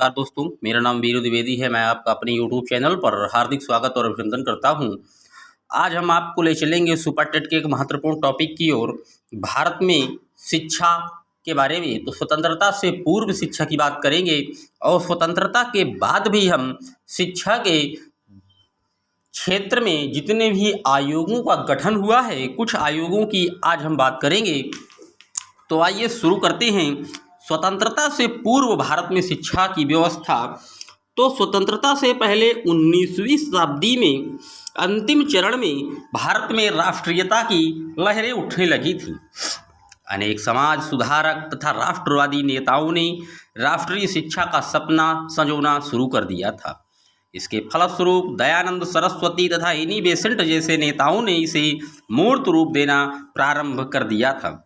नमस्कार दोस्तों, मेरा नाम वीरू द्विवेदी है। मैं आपका अपने यूट्यूब चैनल पर हार्दिक स्वागत और अभिनंदन करता हूं। आज हम आपको ले चलेंगे सुपर टेट के एक महत्वपूर्ण टॉपिक की ओर, भारत में शिक्षा के बारे में। तो स्वतंत्रता से पूर्व शिक्षा की बात करेंगे और स्वतंत्रता के बाद भी हम शिक्षा के क्षेत्र में जितने भी आयोगों का गठन हुआ है, कुछ आयोगों की आज हम बात करेंगे। तो आइए शुरू करते हैं। स्वतंत्रता से पूर्व भारत में शिक्षा की व्यवस्था। तो स्वतंत्रता से पहले 19वीं शताब्दी में अंतिम चरण में भारत में राष्ट्रीयता की लहरें उठने लगी थी। अनेक समाज सुधारक तथा राष्ट्रवादी नेताओं ने राष्ट्रीय शिक्षा का सपना संजोना शुरू कर दिया था। इसके फलस्वरूप दयानंद सरस्वती तथा एनी बेसेंट जैसे नेताओं ने इसे मूर्त रूप देना प्रारंभ कर दिया था।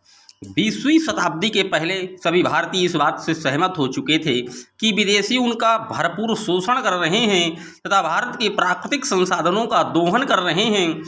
20वीं शताब्दी के पहले सभी भारतीय इस बात से सहमत हो चुके थे कि विदेशी उनका भरपूर शोषण कर रहे हैं तथा भारत के प्राकृतिक संसाधनों का दोहन कर रहे हैं।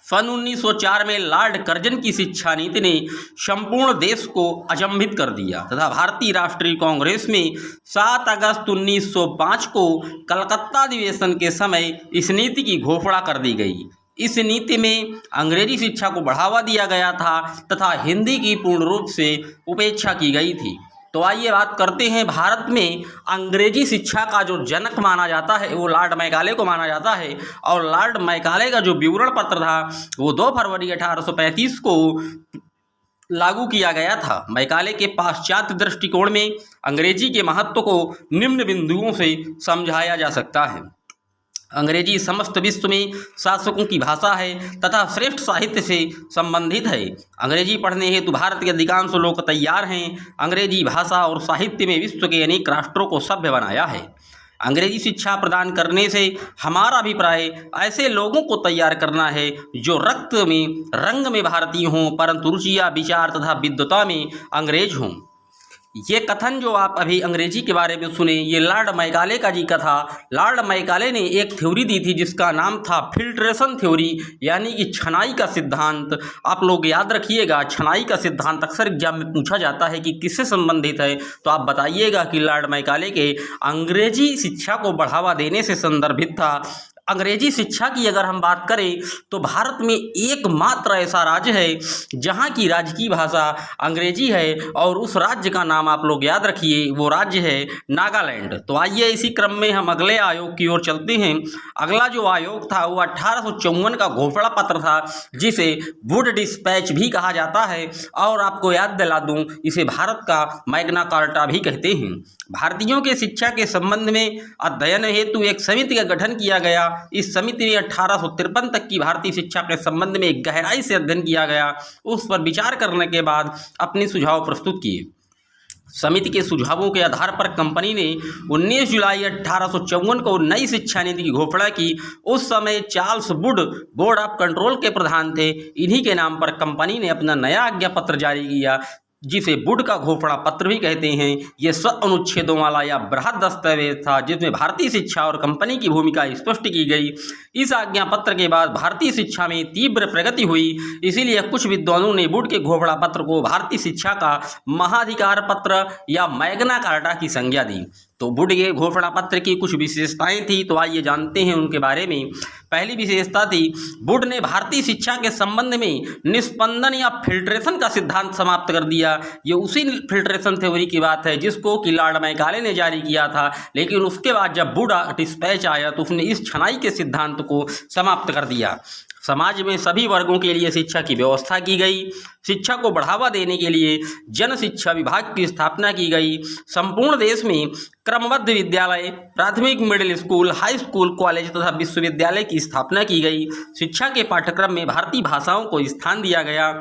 सन 1904 में लॉर्ड कर्जन की शिक्षा नीति ने संपूर्ण देश को अचंभित कर दिया तथा भारतीय राष्ट्रीय कांग्रेस में 7 अगस्त 1905 को कलकत्ता अधिवेशन के समय इस नीति की घोषणा कर दी गई। इस नीति में अंग्रेजी शिक्षा को बढ़ावा दिया गया था तथा हिंदी की पूर्ण रूप से उपेक्षा की गई थी। तो आइए बात करते हैं, भारत में अंग्रेजी शिक्षा का जो जनक माना जाता है वो लॉर्ड मैकाले को माना जाता है। और लॉर्ड मैकाले का जो विवरण पत्र था वो 2 फरवरी 1835 को लागू किया गया था। मैकाले के पाश्चात्य दृष्टिकोण में अंग्रेजी के महत्व को निम्न बिंदुओं से समझाया जा सकता है। अंग्रेजी समस्त विश्व में शासकों की भाषा है तथा श्रेष्ठ साहित्य से संबंधित है। अंग्रेजी पढ़ने हेतु भारत के अधिकांश लोग तैयार हैं। अंग्रेजी भाषा और साहित्य में विश्व के अनेक राष्ट्रों को सभ्य बनाया है। अंग्रेजी शिक्षा प्रदान करने से हमारा अभिप्राय ऐसे लोगों को तैयार करना है जो रक्त में रंग में भारतीय हों परंतु रुचियाँ विचार तथा विद्वता में अंग्रेज हों। ये कथन जो आप अभी अंग्रेजी के बारे में सुने, ये लॉर्ड मैकाले का जी का था। लॉर्ड मैकाले ने एक थ्योरी दी थी जिसका नाम था फिल्ट्रेशन थ्योरी, यानी कि छनाई का सिद्धांत। आप लोग याद रखिएगा, छनाई का सिद्धांत अक्सर एग्जाम में पूछा जाता है कि किससे संबंधित है। तो आप बताइएगा कि लॉर्ड मैकाले के अंग्रेजी शिक्षा को बढ़ावा देने से संदर्भित था। अंग्रेजी शिक्षा की अगर हम बात करें तो भारत में एकमात्र ऐसा राज्य है जहाँ की राजकीय भाषा अंग्रेजी है और उस राज्य का नाम आप लोग याद रखिए, वो राज्य है नागालैंड। तो आइए इसी क्रम में हम अगले आयोग की ओर चलते हैं। अगला जो आयोग था वो 1854 का घोषणा पत्र था जिसे वुड डिस्पैच भी कहा जाता है और आपको याद दिला दूं, इसे भारत का मैग्ना कार्टा भी कहते हैं। भारतीयों के शिक्षा के संबंध में अध्ययन हेतु एक समिति का गठन किया गया। इस समिति में 1853 तक की भारतीय शिक्षा के संबंध में गहराई से अध्ययन किया गया। उस पर विचार करने के बाद अपने सुझाव प्रस्तुत किए। समिति के सुझावों के आधार पर कंपनी ने 19 जुलाई 1854 को नई शिक्षा नीति की घोषणा की। उस समय Charles Wood board of control के प्रधान थे। इन्हीं के नाम पर कंपनी ने अपना नया आज्ञा पत्र जारी किया जिसे वुड का घोषणा पत्र भी कहते हैं। ये 100 अनुच्छेदों वाला या बृहद दस्तावेज था जिसमें भारतीय शिक्षा और कंपनी की भूमिका स्पष्ट की गई। इस आज्ञा पत्र के बाद भारतीय शिक्षा में तीव्र प्रगति हुई। इसीलिए कुछ विद्वानों ने वुड के घोषणा पत्र को भारतीय शिक्षा का महाधिकार पत्र या मैग्ना कार्टा की संज्ञा दी। तो वुड के घोषणा पत्र की कुछ विशेषताएं थी, तो आइए जानते हैं उनके बारे में। पहली विशेषता थी, वुड ने भारतीय शिक्षा के संबंध में निस्पंदन या फिल्ट्रेशन का सिद्धांत समाप्त कर दिया। ये उसी फिल्ट्रेशन थ्योरी की बात है जिसको कि लॉर्ड मैकाले ने जारी किया था, लेकिन उसके बाद जब वुड डिस्पैच आया तो उसने इस छनाई के सिद्धांत को समाप्त कर दिया। समाज में सभी वर्गों के लिए शिक्षा की व्यवस्था की गई। शिक्षा को बढ़ावा देने के लिए जन शिक्षा विभाग की स्थापना की गई। संपूर्ण देश में क्रमबद्ध विद्यालय, प्राथमिक, middle school, high school, college तथा विश्वविद्यालय की स्थापना की गई। शिक्षा के पाठ्यक्रम में भारतीय भाषाओं को स्थान दिया गया।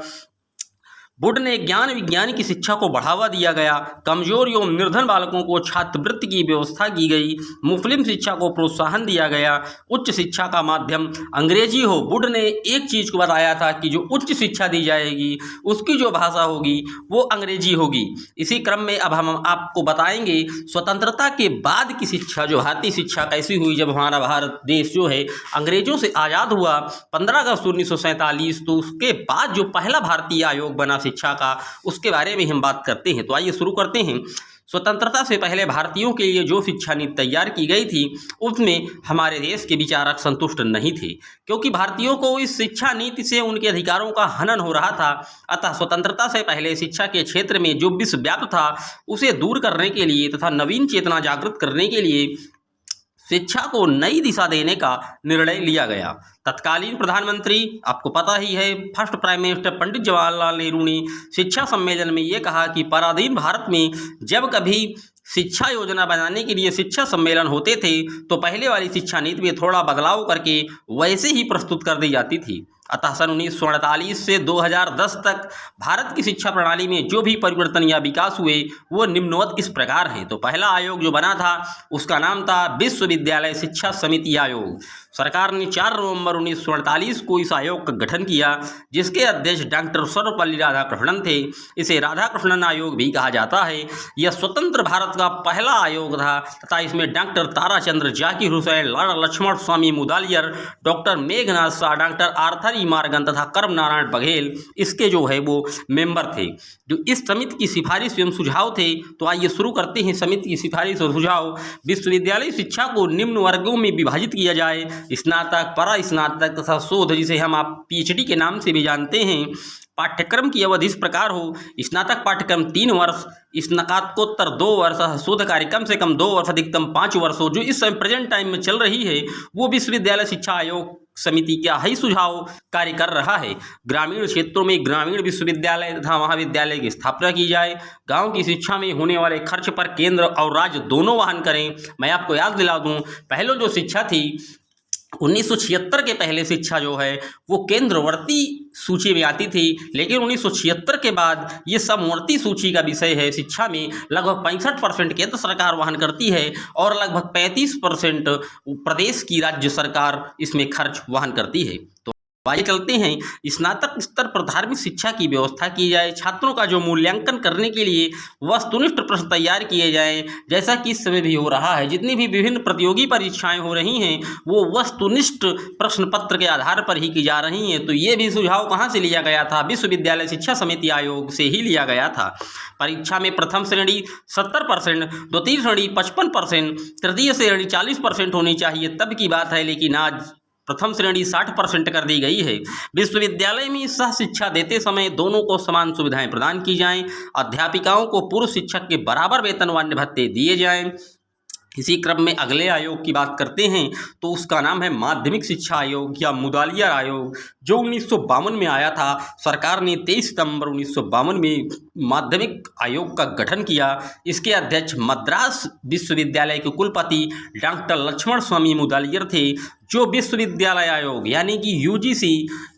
वुड ने ज्ञान विज्ञान की शिक्षा को बढ़ावा दिया गया। कमजोर एवं निर्धन बालकों को छात्रवृत्ति की व्यवस्था की गई। मुस्लिम शिक्षा को प्रोत्साहन दिया गया। उच्च शिक्षा का माध्यम अंग्रेजी हो। वुड ने एक चीज़ को बताया था कि जो उच्च शिक्षा दी जाएगी उसकी जो भाषा होगी वो अंग्रेजी होगी। इसी क्रम में अब हम आपको बताएंगे स्वतंत्रता के बाद की शिक्षा, जो भारतीय शिक्षा कैसी हुई जब हमारा भारत देश जो है अंग्रेजों से आज़ाद हुआ 15 अगस्त 1947। तो उसके बाद जो पहला भारतीय आयोग बना शिक्षा का, उसके बारे में हम बात करते हैं। तो आइए शुरू करते हैं। स्वतंत्रता से पहले भारतीयों के लिए जो शिक्षा नीति तैयार की गई थी उसमें हमारे देश के विचारक संतुष्ट नहीं थे, क्योंकि भारतीयों को इस शिक्षा नीति से उनके अधिकारों का हनन हो रहा था। अतः स्वतंत्रता से पहले शिक्षा के क्षेत्र में जो विश्वव्याप्त था उसे दूर करने के लिए तथा नवीन चेतना जागृत करने के लिए शिक्षा को नई दिशा देने का निर्णय लिया गया। तत्कालीन प्रधानमंत्री, आपको पता ही है, first prime minister Pandit Jawaharlal Nehru ने शिक्षा सम्मेलन में ये कहा कि पराधीन भारत में जब कभी शिक्षा योजना बनाने के लिए शिक्षा सम्मेलन होते थे तो पहले वाली शिक्षा नीति में थोड़ा बदलाव करके वैसे ही प्रस्तुत कर दी जाती थी। अतः सन 1948 से 2010 तक भारत की शिक्षा प्रणाली में जो भी परिवर्तन या विकास हुए वो निम्नवत इस प्रकार हैं। तो पहला आयोग जो बना था उसका नाम था विश्वविद्यालय शिक्षा समिति आयोग। सरकार ने 4 नवंबर 1948 को इस आयोग का गठन किया, जिसके अध्यक्ष डॉक्टर सर्वपल्ली राधाकृष्णन थे। इसे राधाकृष्णन आयोग भी कहा जाता है। यह स्वतंत्र भारत का पहला आयोग था तथा इसमें doctor Tarachandra Zakir Hussain, Lala Lakshman Swami Mudaliar, doctor Meghnath Shah, doctor Arthur E Morgan तथा कर्म नारायण बघेल इसके जो है वो मेंबर थे। जो इस समिति की सिफारिश एवं सुझाव थे, तो आइए शुरू करते हैं समिति की सिफारिश और सुझाव। विश्वविद्यालय शिक्षा को निम्न वर्गों में विभाजित किया जाए: स्नातक, परा स्नातक तथा शोध, जिसे हम आप PhD के नाम से भी जानते हैं। पाठ्यक्रम की अवधि इस प्रकार हो: स्नातक पाठ्यक्रम 3 वर्ष, स्नातकोत्तर 2 वर्ष, शोध कार्य कम से कम 2 वर्ष, अधिकतम 5 वर्ष हो। जो इस समय प्रेजेंट टाइम में चल रही है वो विश्वविद्यालय शिक्षा आयोग समिति का ही सुझाव कार्य कर रहा है। ग्रामीण क्षेत्रों में ग्रामीण विश्वविद्यालय तथा महाविद्यालय की स्थापना की जाए। गांव की शिक्षा में होने वाले खर्च पर केंद्र और राज्य दोनों वहन करें। मैं आपको याद दिला दूं, पहले जो शिक्षा थी 1976 के पहले शिक्षा जो है वो केंद्रवर्ती सूची में आती थी, लेकिन 1976 के बाद ये समवर्ती सूची का विषय है। शिक्षा में लगभग 65% केंद्र सरकार वहन करती है और लगभग 35% प्रदेश की राज्य सरकार इसमें खर्च वहन करती है। तो आइए चलते हैं, स्नातक स्तर पर धार्मिक शिक्षा की व्यवस्था की जाए। छात्रों का जो मूल्यांकन करने के लिए वस्तुनिष्ठ प्रश्न तैयार किए जाएं, जैसा कि इस समय भी हो रहा है। जितनी भी विभिन्न प्रतियोगी परीक्षाएं हो रही हैं वो वस्तुनिष्ठ प्रश्न पत्र के आधार पर ही की जा रही हैं। तो ये भी सुझाव कहाँ से लिया गया था? विश्वविद्यालय शिक्षा समिति आयोग से ही लिया गया था। परीक्षा में प्रथम श्रेणी 70%, द्वितीय श्रेणी 55%, तृतीय श्रेणी 40% होनी चाहिए, तब की बात है, लेकिन आज प्रथम श्रेणी 60% कर दी गई है। विश्वविद्यालय में सह शिक्षा देते समय दोनों को समान सुविधाएं प्रदान की जाएं। अध्यापिकाओं को पूर्व शिक्षक के बराबर वेतन व अन्य भत्ते दिए जाएं। इसी क्रम में अगले आयोग की बात करते हैं तो उसका नाम है माध्यमिक शिक्षा आयोग या मुदालियर आयोग, जो 1952 में आया था। सरकार ने 23 सितंबर 1952 में माध्यमिक आयोग का गठन किया। इसके अध्यक्ष मद्रास विश्वविद्यालय के कुलपति डॉक्टर लक्ष्मण स्वामी मुदालियर थे, जो विश्वविद्यालय आयोग यानी कि UGC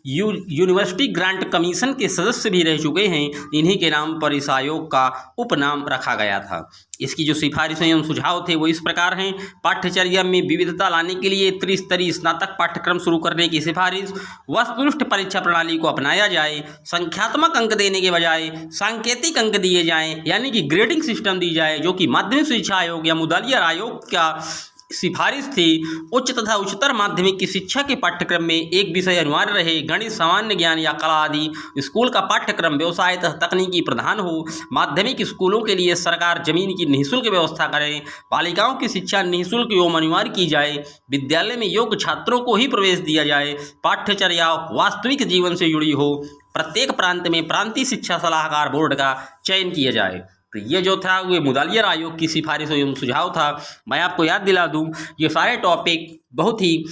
यूनिवर्सिटी ग्रांट कमीशन के सदस्य भी रह चुके हैं। इन्हीं के नाम पर इस आयोग का उपनाम रखा गया था। इसकी जो सिफारिशें एवं सुझाव थे वो इस प्रकार हैं: पाठ्यचर्या में विविधता लाने के लिए त्रिस्तरीय स्नातक पाठ्यक्रम शुरू करने की सिफारिश, वस्तुनिष्ठ परीक्षा प्रणाली को अपनाया जाए, संख्यात्मक अंक देने के बजाय सांकेतिक अंक दिए जाएं, यानी कि ग्रेडिंग सिस्टम दी जाए, जो कि माध्यमिक शिक्षा आयोग या मुदालियर आयोग का सिफारिश थी। उच्च तथा उच्चतर माध्यमिक की शिक्षा के पाठ्यक्रम में एक विषय अनिवार्य रहे: गणित, सामान्य ज्ञान या कला आदि। स्कूल का पाठ्यक्रम व्यवसाय तथा तकनीकी प्रधान हो। माध्यमिक स्कूलों के लिए सरकार जमीन की निःशुल्क व्यवस्था करे। बालिकाओं की शिक्षा निःशुल्क एवं अनिवार्य की जाए। विद्यालय में योग्य छात्रों को ही प्रवेश दिया जाए। पाठ्यचर्या वास्तविक जीवन से जुड़ी हो। प्रत्येक प्रांत में प्रांतीय शिक्षा सलाहकार बोर्ड का चयन किया जाए। तो ये जो था वो मुदालियर आयोग की सिफारिश एवं सुझाव था। मैं आपको याद दिला दूं, ये सारे टॉपिक बहुत ही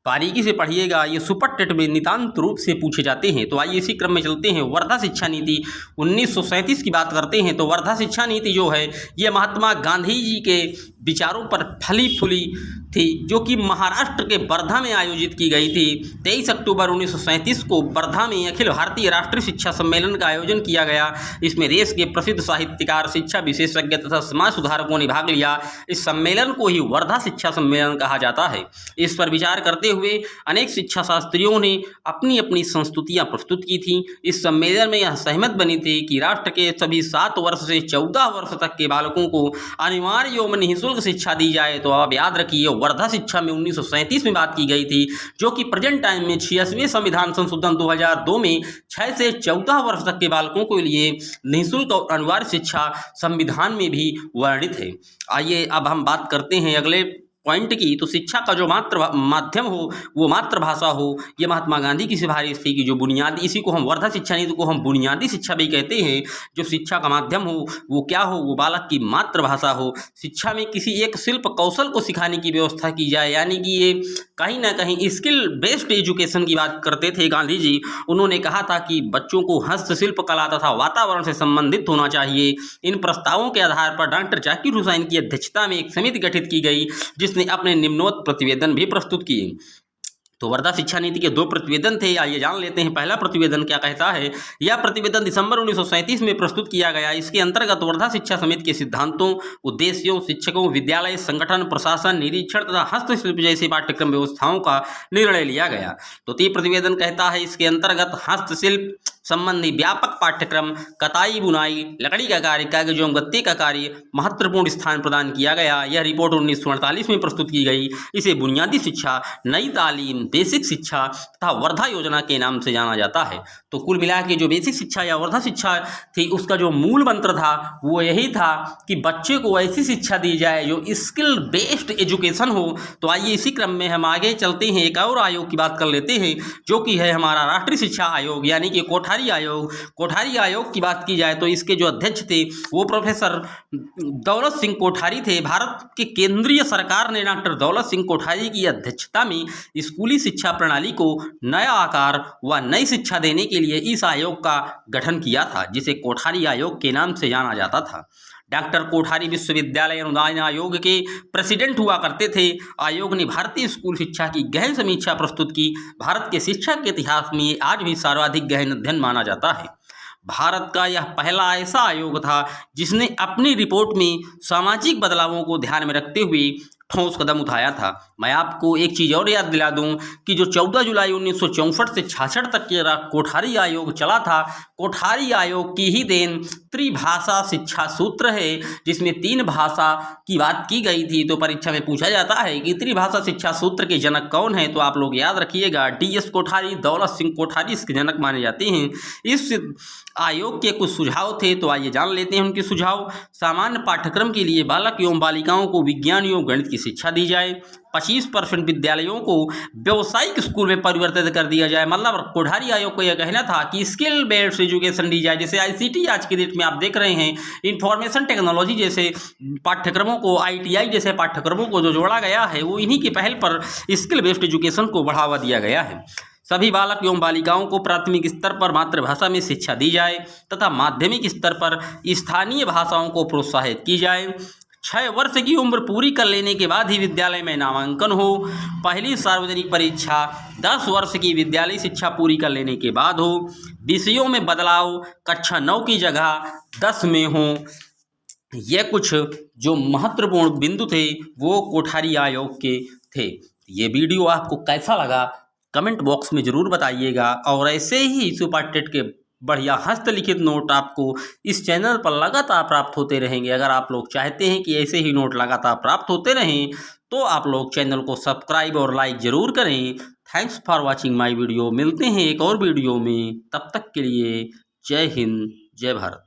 बारीकी से पढ़िएगा, ये सुपर टेट में नितांत रूप से पूछे जाते हैं। तो आइए इसी क्रम में चलते हैं। वर्धा शिक्षा नीति 1937 की बात करते हैं। तो वर्धा शिक्षा नीति जो है ये महात्मा गांधी जी के विचारों पर फली फूली थी, जो कि महाराष्ट्र के वर्धा में आयोजित की गई थी। 23 अक्टूबर 1937 को वर्धा में अखिल भारतीय राष्ट्रीय शिक्षा सम्मेलन का आयोजन किया गया। इसमें देश के प्रसिद्ध साहित्यकार, शिक्षा विशेषज्ञ तथा समाज सुधारकों ने भाग लिया। इस सम्मेलन को ही वर्धा शिक्षा सम्मेलन कहा जाता है। इस पर विचार करते हुए अनेक शिक्षा शास्त्रियों ने अपनी अपनी संस्तुतियां प्रस्तुत की थी। इस सम्मेलन में यह सहमत बनी थी कि राष्ट्र के सभी 7 वर्ष से 14 वर्ष तक के बालकों को अनिवार्य एवं निःशुल्क निःशुल्क शिक्षा दी जाए तो आप याद रखिए वर्धा शिक्षा में 1937 में बात की गई थी, जो कि प्रेजेंट टाइम में 86वें संविधान संशोधन 2002 में 6 से 14 वर्ष तक के बालकों के लिए निःशुल्क और अनिवार्य शिक्षा संविधान में भी वर्णित है। आइए अब हम बात करते हैं अगले पॉइंट की। तो शिक्षा का जो माध्यम हो वो मातृभाषा हो, ये महात्मा गांधी की सिफारिश थी कि जो बुनियादी, इसी को हम वर्धा शिक्षा नीति को हम बुनियादी शिक्षा भी कहते हैं। जो शिक्षा का माध्यम हो वो क्या हो, वो बालक की मातृभाषा हो। शिक्षा में किसी एक शिल्प कौशल को सिखाने की व्यवस्था की जाए, यानी कि ये कहीं ना कहीं स्किल बेस्ड एजुकेशन की बात करते थे गांधी जी। उन्होंने कहा था कि बच्चों को हस्तशिल्प कला तथा वातावरण से संबंधित होना चाहिए। इन प्रस्तावों के आधार पर डॉक्टर जाकिर हुसैन की अध्यक्षता में एक समिति गठित की गई, जिसने अपने निम्नोक्त प्रतिवेदन भी प्रस्तुत किए। तो वर्धा शिक्षा नीति के 2 प्रतिवेदन थे, आइए जान लेते हैं। पहला प्रतिवेदन क्या कहता है। यह प्रतिवेदन दिसंबर 1937 में प्रस्तुत किया गया। इसके अंतर्गत वर्धा शिक्षा समिति के सिद्धांतों, उद्देश्यों, शिक्षकों, विद्यालय संगठन, प्रशासन, निरीक्षण तथा हस्तशिल्प जैसी पाठ्यक्रम व्यवस्थाओं का निर्णय लिया गया। तो ये प्रतिवेदन कहता है इसके अंतर्गत हस्तशिल्प संबंधी व्यापक पाठ्यक्रम, कताई बुनाई, लकड़ी का कार्य, कागज एवं गत्ते का कार्य महत्वपूर्ण स्थान प्रदान किया गया। यह रिपोर्ट 1948 में प्रस्तुत की गई। इसे बुनियादी शिक्षा, नई तालीम, बेसिक शिक्षा तथा वर्धा योजना के नाम से जाना जाता है। तो कुल मिला के जो बेसिक शिक्षा या वर्धा शिक्षा थी, उसका जो मूल मंत्र था वो यही था कि बच्चे को ऐसी शिक्षा दी जाए जो स्किल बेस्ड एजुकेशन हो। तो आइए इसी क्रम में हम आगे चलते हैं, एक और आयोग की बात कर लेते हैं, जो कि है हमारा राष्ट्रीय शिक्षा आयोग, यानी कि कोठारी आयोग। कोठारी आयोग की बात की जाए तो इसके जो अध्यक्ष थे वो प्रोफेसर दौलत सिंह कोठारी थे। भारत के केंद्रीय सरकार ने डॉक्टर दौलत सिंह कोठारी की अध्यक्षता में स्कूली शिक्षा प्रणाली को नया आकार व नई शिक्षा देने के लिए इस आयोग का गठन किया था, जिसे कोठारी आयोग के नाम से जाना जाता था। डॉक्टर कोठारी विश्वविद्यालय अनुदान आयोग के प्रेसिडेंट हुआ करते थे। आयोग ने भारतीय स्कूल शिक्षा की गहन समीक्षा प्रस्तुत की। भारत के शिक्षा के इतिहास में आज भी सर्वाधिक गहन अध्ययन माना जाता है। भारत का यह पहला ऐसा आयोग था जिसने अपनी रिपोर्ट में सामाजिक बदलावों को ध्यान में रखते हुए ठोस कदम उठाया था। मैं आपको एक चीज़ और याद दिला दूं कि जो 14 जुलाई 1964 से 66 तक के कोठारी आयोग चला था, कोठारी आयोग की ही देन त्रिभाषा शिक्षा सूत्र है, जिसमें 3 भाषा की बात की गई थी। तो परीक्षा में पूछा जाता है कि त्रिभाषा शिक्षा सूत्र के जनक कौन है, तो आप लोग याद रखिएगा DS कोठारी, दौलत सिंह कोठारी इसके जनक माने जाते हैं। इस आयोग के कुछ सुझाव थे, तो आइए जान लेते हैं उनके सुझाव। सामान्य पाठ्यक्रम के लिए बालक एवं बालिकाओं को विज्ञान एवं गणित की शिक्षा दी जाए। 25% विद्यालयों को व्यावसायिक स्कूल में परिवर्तित कर दिया जाए। मतलब कोठारी आयोग को यह कहना था कि स्किल बेस्ड एजुकेशन दी जाए, जैसे ICT आज की डेट में आप देख रहे हैं, इंफॉर्मेशन टेक्नोलॉजी जैसे पाठ्यक्रमों को, ITI जैसे पाठ्यक्रमों को जो जोड़ा गया है, वो इन्हीं की पहल पर स्किल बेस्ड एजुकेशन को बढ़ावा दिया गया है। सभी बालक एवं बालिकाओं को प्राथमिक स्तर पर मातृभाषा में शिक्षा दी जाए तथा माध्यमिक स्तर पर स्थानीय भाषाओं को प्रोत्साहित की जाए। 6 वर्ष की उम्र पूरी कर लेने के बाद ही विद्यालय में नामांकन हो। पहली सार्वजनिक परीक्षा 10 वर्ष की विद्यालय शिक्षा पूरी कर लेने के बाद हो। विषयों में बदलाव कक्षा 9 की जगह 10 में हो। ये कुछ जो महत्वपूर्ण बिंदु थे वो कोठारी आयोग के थे। ये वीडियो आपको कैसा लगा कमेंट बॉक्स में ज़रूर बताइएगा, और ऐसे ही सुपर टेट के बढ़िया हस्तलिखित नोट आपको इस चैनल पर लगातार प्राप्त होते रहेंगे। अगर आप लोग चाहते हैं कि ऐसे ही नोट लगातार प्राप्त होते रहें तो आप लोग चैनल को सब्सक्राइब और लाइक ज़रूर करें। Thanks for watching my video. मिलते हैं एक और वीडियो में, तब तक के लिए जय हिंद, जय भारत।